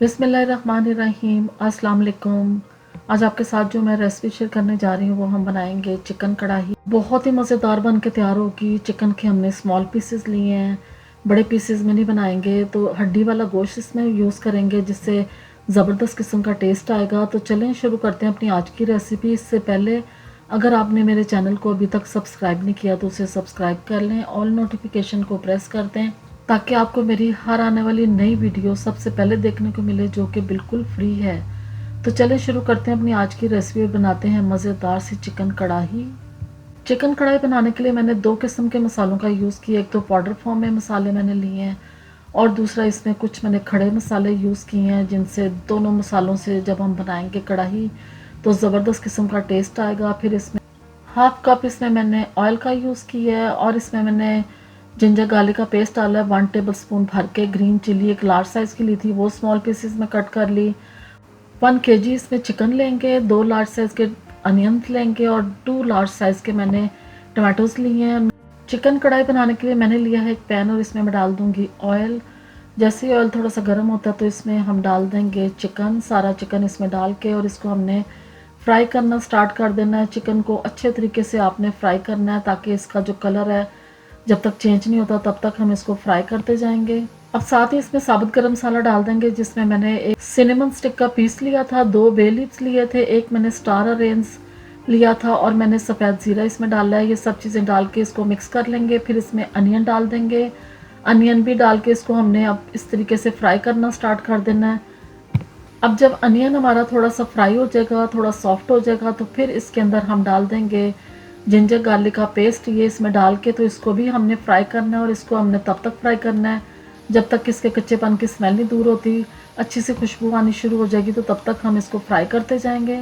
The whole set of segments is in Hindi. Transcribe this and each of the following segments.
बिस्मिल्लाहिर्रहमानिर्रहीम, अस्सलाम वालेकुम। आज आपके साथ जो मैं रेसिपी शेयर करने जा रही हूँ वो हम बनाएंगे चिकन कढ़ाई। बहुत ही मज़ेदार बन के तैयार होगी। चिकन के हमने स्मॉल पीसेस लिए हैं, बड़े पीसेस में नहीं बनाएंगे, तो हड्डी वाला गोश्त इसमें यूज़ करेंगे जिससे ज़बरदस्त किस्म का टेस्ट आएगा। तो चलें शुरू करते हैं अपनी आज की रेसिपी। इससे पहले अगर आपने मेरे चैनल को अभी तक सब्सक्राइब नहीं किया तो उसे सब्सक्राइब कर लें, ऑल नोटिफिकेशन को प्रेस कर दें ताकि आपको मेरी हर आने वाली नई वीडियो सबसे पहले देखने को मिले, जो कि बिल्कुल फ्री है। तो चलें शुरू करते हैं अपनी आज की रेसिपी। बनाते हैं मज़ेदार सी चिकन कढ़ाई। चिकन कढ़ाई बनाने के लिए मैंने दो किस्म के मसालों का यूज़ किया। एक तो पाउडर फॉर्म में मसाले मैंने लिए हैं और दूसरा इसमें कुछ मैंने खड़े मसाले यूज़ किए हैं, जिनसे दोनों मसालों से जब हम बनाएंगे कढ़ाई तो ज़बरदस्त किस्म का टेस्ट आएगा। फिर इसमें हाफ कप इसमें मैंने ऑयल का यूज़ किया है और इसमें मैंने जिंजर गार्लिक का पेस्ट डाला है 1 टेबल स्पून भर के। ग्रीन चिली एक लार्ज साइज़ की ली थी, वो स्मॉल पीसेस में कट कर ली। 1 केजी इसमें चिकन लेंगे, 2 लार्ज साइज़ के अनियन लेंगे और 2 लार्ज साइज़ के मैंने टमाटोज लिए हैं। चिकन कढ़ाई बनाने के लिए मैंने लिया है एक पैन और इसमें मैं डाल दूंगी ऑयल। जैसे ही ऑयल थोड़ा सा गर्म होता है तो इसमें हम डाल देंगे चिकन। सारा चिकन इसमें डाल के और इसको हमने फ्राई करना स्टार्ट कर देना है। चिकन को अच्छे तरीके से आपने फ्राई करना है ताकि इसका जो कलर है जब तक चेंज नहीं होता तब तक हम इसको फ्राई करते जाएंगे। अब साथ ही इसमें साबुत गरम मसाला डाल देंगे, जिसमें मैंने एक सिनेमन स्टिक का पीस लिया था, 2 बे लीव्स लिए थे, एक मैंने स्टार ऑरेंज लिया था और मैंने सफ़ेद ज़ीरा इसमें डाला है। ये सब चीज़ें डाल के इसको मिक्स कर लेंगे। फिर इसमें अनियन डाल देंगे। अनियन भी डाल के इसको हमने अब इस तरीके से फ्राई करना स्टार्ट कर देना है। अब जब अनियन हमारा थोड़ा सा फ्राई हो जाएगा, थोड़ा सॉफ्ट हो जाएगा, तो फिर इसके अंदर हम डाल देंगे जिंजर गार्लिक का पेस्ट। ये इसमें डाल के तो इसको भी हमने फ्राई करना है और इसको हमने तब तक फ्राई करना है जब तक इसके कच्चेपन की स्मेल नहीं दूर होती। अच्छी सी खुशबू आनी शुरू हो जाएगी तो तब तक हम इसको फ्राई करते जाएंगे।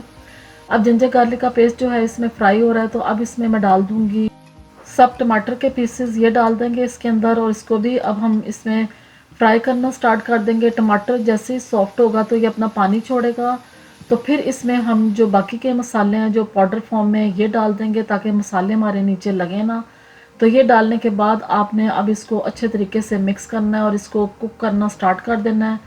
अब जिंजर गार्लिक का पेस्ट जो है इसमें फ्राई हो रहा है, तो अब इसमें मैं डाल दूंगी सब टमाटर के पीसेस, ये डाल देंगे इसके अंदर और इसको भी अब हम इसमें फ्राई करना स्टार्ट कर देंगे। टमाटर जैसे ही सॉफ्ट होगा तो ये अपना पानी छोड़ेगा, तो फिर इसमें हम जो बाकी के मसाले हैं जो पाउडर फॉर्म में ये डाल देंगे ताकि मसाले हमारे नीचे लगे ना। तो ये डालने के बाद आपने अब इसको अच्छे तरीके से मिक्स करना है और इसको कुक करना स्टार्ट कर देना है।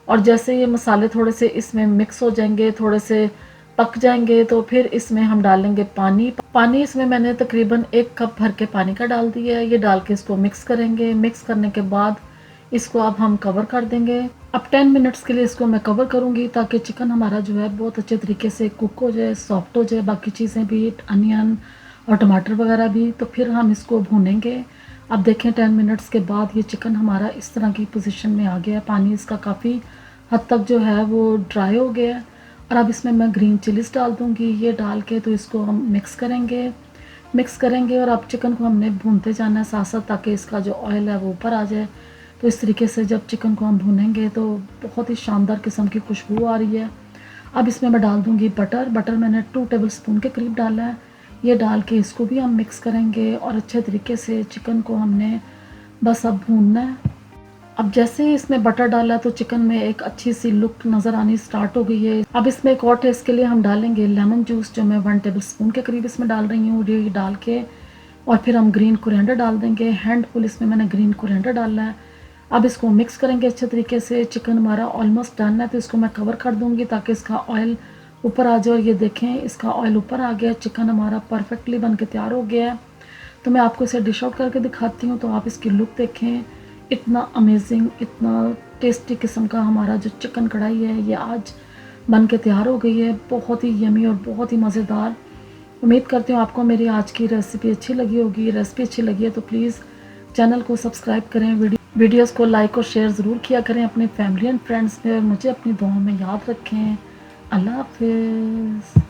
और जैसे ये मसाले थोड़े से इसमें मिक्स हो जाएंगे, थोड़े से पक जाएंगे, तो फिर इसमें हम डालेंगे पानी इसमें मैंने तकरीबन 1 कप भर के पानी का डाल दिया है। ये डाल के इसको मिक्स करेंगे। मिक्स करने के बाद इसको अब हम कवर कर देंगे। अब 10 मिनट्स के लिए इसको मैं कवर करूंगी ताकि चिकन हमारा जो है बहुत अच्छे तरीके से कुक हो जाए, सॉफ्ट हो जाए, बाकी चीज़ें भी, अनियन और टमाटर वगैरह भी। तो फिर हम इसको भूनेंगे। अब देखें 10 मिनट्स के बाद ये चिकन हमारा इस तरह की पोजीशन में आ गया है। पानी इसका काफ़ी हद तक जो है वो ड्राई हो गया है और अब इसमें मैं ग्रीन चिलीज डाल दूँगी। ये डाल के तो इसको हम मिक्स करेंगे और अब चिकन को हमने भूनते जाना है साथ साथ ताकि इसका जो ऑयल है वो ऊपर आ जाए। तो इस तरीके से जब चिकन को हम भूनेंगे तो बहुत ही शानदार किस्म की खुशबू आ रही है। अब इसमें मैं डाल दूंगी बटर मैंने 2 टेबल स्पून के करीब डाला है। ये डाल के इसको भी हम मिक्स करेंगे और अच्छे तरीके से चिकन को हमने बस अब भूनना है। अब जैसे ही इसमें बटर डाला तो चिकन में एक अच्छी सी लुक नज़र आनी स्टार्ट हो गई है। अब इसमें एक और टेस्ट के लिए हम डालेंगे लेमन जूस, जो मैं 1 टेबल स्पून के करीब इसमें डाल रही हूँ। ये डाल के और फिर हम ग्रीन कोरिएंडर डाल देंगे। हैंडफुल इसमें मैंने ग्रीन कोरिएंडर डाला है। अब इसको मिक्स करेंगे अच्छे तरीके से। चिकन हमारा ऑलमोस्ट डन है तो इसको मैं कवर कर दूंगी ताकि इसका ऑयल ऊपर आ जाए। और ये देखें इसका ऑयल ऊपर आ गया, चिकन हमारा परफेक्टली बन के तैयार हो गया है। तो मैं आपको इसे डिश आउट करके दिखाती हूँ तो आप इसकी लुक देखें। इतना अमेजिंग, इतना टेस्टी किस्म का हमारा जो चिकन कढ़ाई है ये आज बन के तैयार हो गई है। बहुत ही यमी और बहुत ही मज़ेदार। उम्मीद करती हूँ आपको मेरी आज की रेसिपी अच्छी लगी होगी। रेसिपी अच्छी लगी है तो प्लीज़ चैनल को सब्सक्राइब करें, वीडियोस को लाइक और शेयर ज़रूर किया करें अपने फैमिली एंड फ्रेंड्स में, और मुझे अपनी दुआओं में याद रखें। अल्लाह हाफिज़।